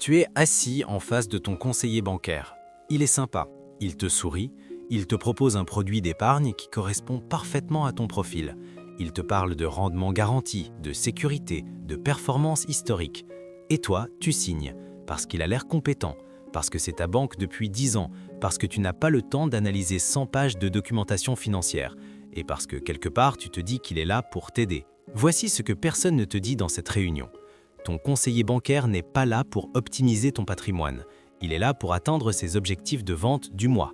Tu es assis en face de ton conseiller bancaire. Il est sympa, il te sourit, il te propose un produit d'épargne qui correspond parfaitement à ton profil. Il te parle de rendement garanti, de sécurité, de performance historique. Et toi, tu signes, parce qu'il a l'air compétent, parce que c'est ta banque depuis 10 ans, parce que tu n'as pas le temps d'analyser 100 pages de documentation financière, et parce que quelque part tu te dis qu'il est là pour t'aider. Voici ce que personne ne te dit dans cette réunion. Ton conseiller bancaire n'est pas là pour optimiser ton patrimoine. Il est là pour atteindre ses objectifs de vente du mois.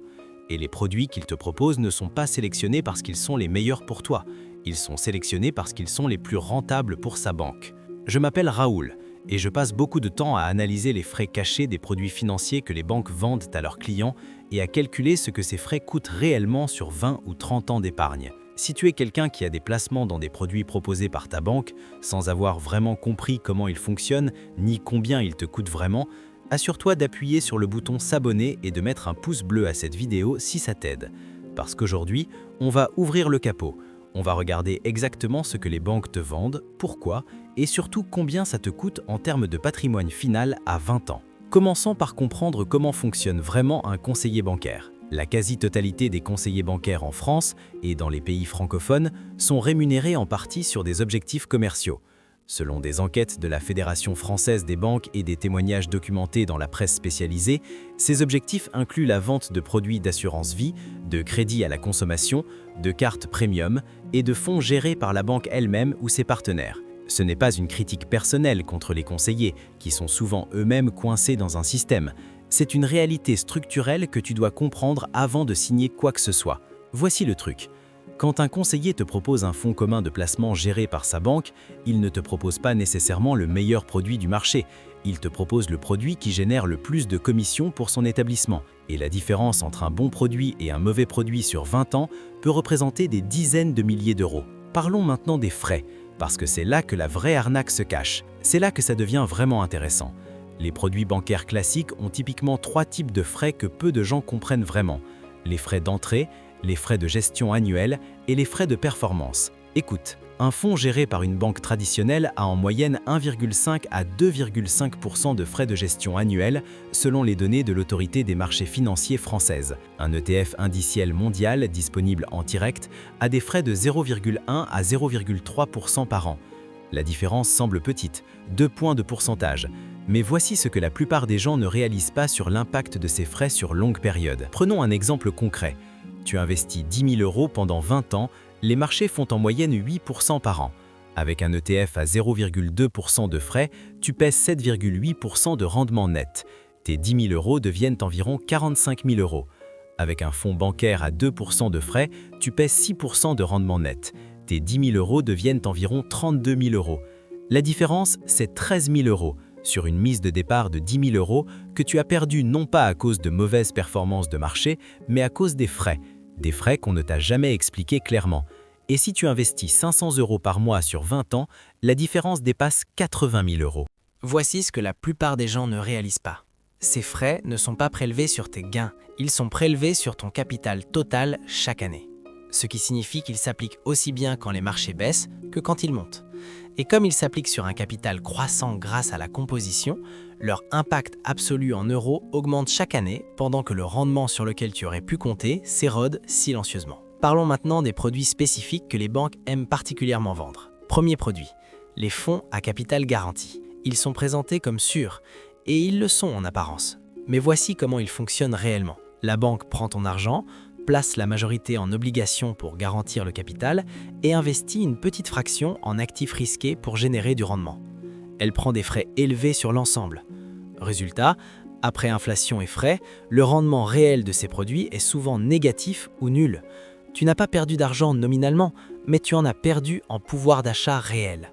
Et les produits qu'il te propose ne sont pas sélectionnés parce qu'ils sont les meilleurs pour toi. Ils sont sélectionnés parce qu'ils sont les plus rentables pour sa banque. Je m'appelle Raoul et je passe beaucoup de temps à analyser les frais cachés des produits financiers que les banques vendent à leurs clients et à calculer ce que ces frais coûtent réellement sur 20 ou 30 ans d'épargne. Si tu es quelqu'un qui a des placements dans des produits proposés par ta banque, sans avoir vraiment compris comment ils fonctionnent, ni combien ils te coûtent vraiment, assure-toi d'appuyer sur le bouton s'abonner et de mettre un pouce bleu à cette vidéo si ça t'aide. Parce qu'aujourd'hui, on va ouvrir le capot. On va regarder exactement ce que les banques te vendent, pourquoi, et surtout combien ça te coûte en termes de patrimoine final à 20 ans. Commençons par comprendre comment fonctionne vraiment un conseiller bancaire. La quasi-totalité des conseillers bancaires en France et dans les pays francophones sont rémunérés en partie sur des objectifs commerciaux. Selon des enquêtes de la Fédération française des banques et des témoignages documentés dans la presse spécialisée, ces objectifs incluent la vente de produits d'assurance vie, de crédits à la consommation, de cartes premium et de fonds gérés par la banque elle-même ou ses partenaires. Ce n'est pas une critique personnelle contre les conseillers, qui sont souvent eux-mêmes coincés dans un système. C'est une réalité structurelle que tu dois comprendre avant de signer quoi que ce soit. Voici le truc. Quand un conseiller te propose un fonds commun de placement géré par sa banque, il ne te propose pas nécessairement le meilleur produit du marché. Il te propose le produit qui génère le plus de commissions pour son établissement. Et la différence entre un bon produit et un mauvais produit sur 20 ans peut représenter des dizaines de milliers d'euros. Parlons maintenant des frais, parce que c'est là que la vraie arnaque se cache. C'est là que ça devient vraiment intéressant. Les produits bancaires classiques ont typiquement 3 types de frais que peu de gens comprennent vraiment. Les frais d'entrée, les frais de gestion annuels et les frais de performance. Écoute, un fonds géré par une banque traditionnelle a en moyenne 1,5 à 2,5% de frais de gestion annuels selon les données de l'autorité des marchés financiers française. Un ETF indiciel mondial disponible en direct a des frais de 0,1 à 0,3% par an. La différence semble petite, 2 points de pourcentage. Mais voici ce que la plupart des gens ne réalisent pas sur l'impact de ces frais sur longue période. Prenons un exemple concret. Tu investis 10 000 € pendant 20 ans, les marchés font en moyenne 8% par an. Avec un ETF à 0,2% de frais, tu pèses 7,8% de rendement net. Tes 10 000 € deviennent environ 45 000 €. Avec un fonds bancaire à 2% de frais, tu pèses 6% de rendement net. Tes 10 000 € deviennent environ 32 000 €. La différence, c'est 13 000 € sur une mise de départ de 10 000 € que tu as perdu non pas à cause de mauvaises performances de marché, mais à cause des frais qu'on ne t'a jamais expliqué clairement. Et si tu investis 500 € par mois sur 20 ans, la différence dépasse 80 000 €. Voici ce que la plupart des gens ne réalisent pas. Ces frais ne sont pas prélevés sur tes gains, ils sont prélevés sur ton capital total chaque année. Ce qui signifie qu'ils s'appliquent aussi bien quand les marchés baissent que quand ils montent. Et comme ils s'appliquent sur un capital croissant grâce à la composition, leur impact absolu en euros augmente chaque année pendant que le rendement sur lequel tu aurais pu compter s'érode silencieusement. Parlons maintenant des produits spécifiques que les banques aiment particulièrement vendre. Premier produit, les fonds à capital garanti. Ils sont présentés comme sûrs, et ils le sont en apparence. Mais voici comment ils fonctionnent réellement. La banque prend ton argent, place la majorité en obligations pour garantir le capital et investit une petite fraction en actifs risqués pour générer du rendement. Elle prend des frais élevés sur l'ensemble. Résultat, après inflation et frais, le rendement réel de ces produits est souvent négatif ou nul. Tu n'as pas perdu d'argent nominalement, mais tu en as perdu en pouvoir d'achat réel.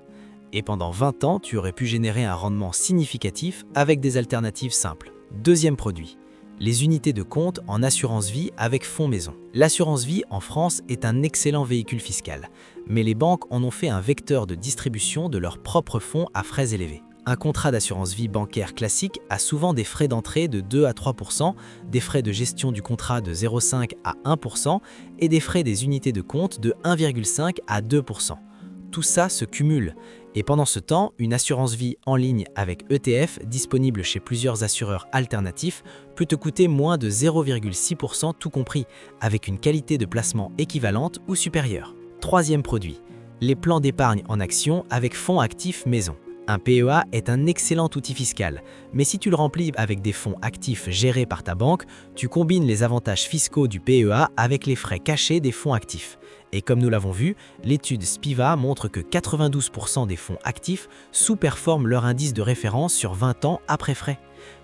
Et pendant 20 ans, tu aurais pu générer un rendement significatif avec des alternatives simples. Deuxième produit. Les unités de compte en assurance vie avec fonds maison. L'assurance vie en France est un excellent véhicule fiscal, mais les banques en ont fait un vecteur de distribution de leurs propres fonds à frais élevés. Un contrat d'assurance vie bancaire classique a souvent des frais d'entrée de 2 à 3%, des frais de gestion du contrat de 0,5 à 1% et des frais des unités de compte de 1,5 à 2%. Tout ça se cumule Et pendant ce temps, une assurance vie en ligne avec ETF, disponible chez plusieurs assureurs alternatifs, peut te coûter moins de 0,6% tout compris, avec une qualité de placement équivalente ou supérieure. Troisième produit, les plans d'épargne en actions avec fonds actifs maison. Un PEA est un excellent outil fiscal, mais si tu le remplis avec des fonds actifs gérés par ta banque, tu combines les avantages fiscaux du PEA avec les frais cachés des fonds actifs. Et comme nous l'avons vu, l'étude Spiva montre que 92% des fonds actifs sous-performent leur indice de référence sur 20 ans après frais.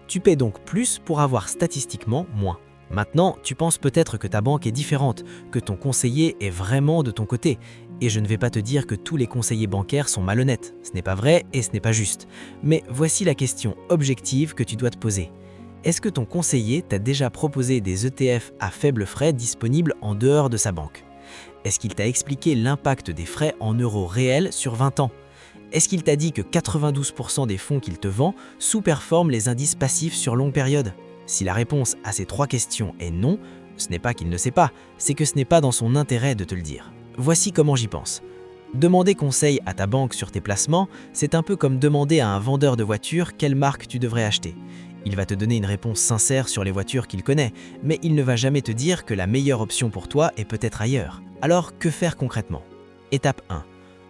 Tu paies donc plus pour avoir statistiquement moins. Maintenant, tu penses peut-être que ta banque est différente, que ton conseiller est vraiment de ton côté. Et je ne vais pas te dire que tous les conseillers bancaires sont malhonnêtes. Ce n'est pas vrai et ce n'est pas juste. Mais voici la question objective que tu dois te poser. Est-ce que ton conseiller t'a déjà proposé des ETF à faible frais disponibles en dehors de sa banque? Est-ce qu'il t'a expliqué l'impact des frais en euros réels sur 20 ans? Est-ce qu'il t'a dit que 92% des fonds qu'il te vend sous-performent les indices passifs sur longue période? Si la réponse à ces 3 questions est non, ce n'est pas qu'il ne sait pas, c'est que ce n'est pas dans son intérêt de te le dire. Voici comment j'y pense. Demander conseil à ta banque sur tes placements, c'est un peu comme demander à un vendeur de voitures quelle marque tu devrais acheter. Il va te donner une réponse sincère sur les voitures qu'il connaît, mais il ne va jamais te dire que la meilleure option pour toi est peut-être ailleurs. Alors, que faire concrètement? Étape 1.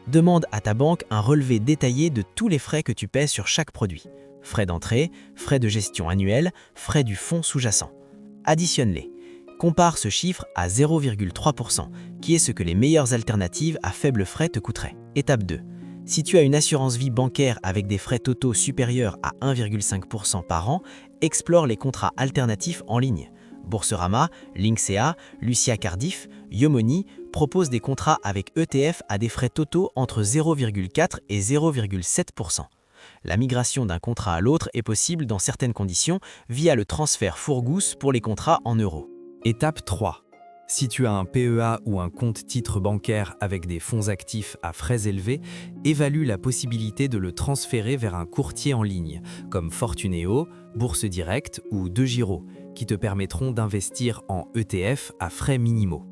Demande à ta banque un relevé détaillé de tous les frais que tu paies sur chaque produit. Frais d'entrée, frais de gestion annuels, frais du fonds sous-jacent. Additionne-les. Compare ce chiffre à 0,3%, qui est ce que les meilleures alternatives à faible frais te coûteraient. Étape 2. Si tu as une assurance vie bancaire avec des frais totaux supérieurs à 1,5% par an, explore les contrats alternatifs en ligne. Boursorama, Linksea, Lucia Cardiff, Yomoni proposent des contrats avec ETF à des frais totaux entre 0,4 et 0,7%. La migration d'un contrat à l'autre est possible dans certaines conditions via le transfert Fourgous pour les contrats en euros. Étape 3. Si tu as un PEA ou un compte titre bancaire avec des fonds actifs à frais élevés, évalue la possibilité de le transférer vers un courtier en ligne, comme Fortuneo, Bourse Directe ou DeGiro, qui te permettront d'investir en ETF à frais minimaux.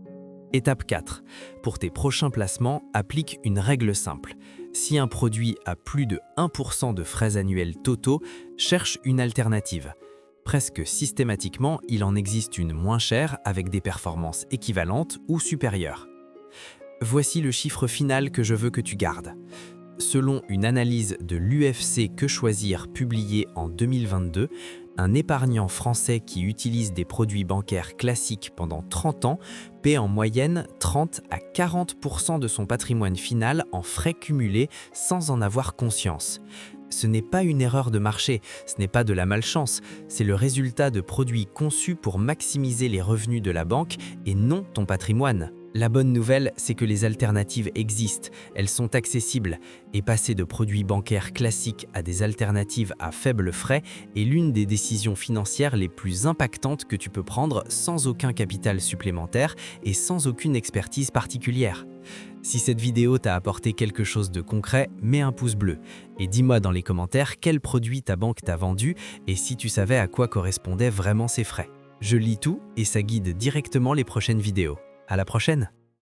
Étape 4. Pour tes prochains placements, applique une règle simple. Si un produit a plus de 1% de frais annuels totaux, cherche une alternative. Presque systématiquement, il en existe une moins chère avec des performances équivalentes ou supérieures. Voici le chiffre final que je veux que tu gardes. Selon une analyse de l'UFC Que Choisir publiée en 2022, un épargnant français qui utilise des produits bancaires classiques pendant 30 ans paie en moyenne 30 à 40% de son patrimoine final en frais cumulés sans en avoir conscience. Ce n'est pas une erreur de marché, ce n'est pas de la malchance, c'est le résultat de produits conçus pour maximiser les revenus de la banque et non ton patrimoine. La bonne nouvelle, c'est que les alternatives existent, elles sont accessibles, et passer de produits bancaires classiques à des alternatives à faible frais est l'une des décisions financières les plus impactantes que tu peux prendre sans aucun capital supplémentaire et sans aucune expertise particulière. Si cette vidéo t'a apporté quelque chose de concret, mets un pouce bleu et dis-moi dans les commentaires quel produit ta banque t'a vendu et si tu savais à quoi correspondaient vraiment ces frais. Je lis tout et ça guide directement les prochaines vidéos. À la prochaine!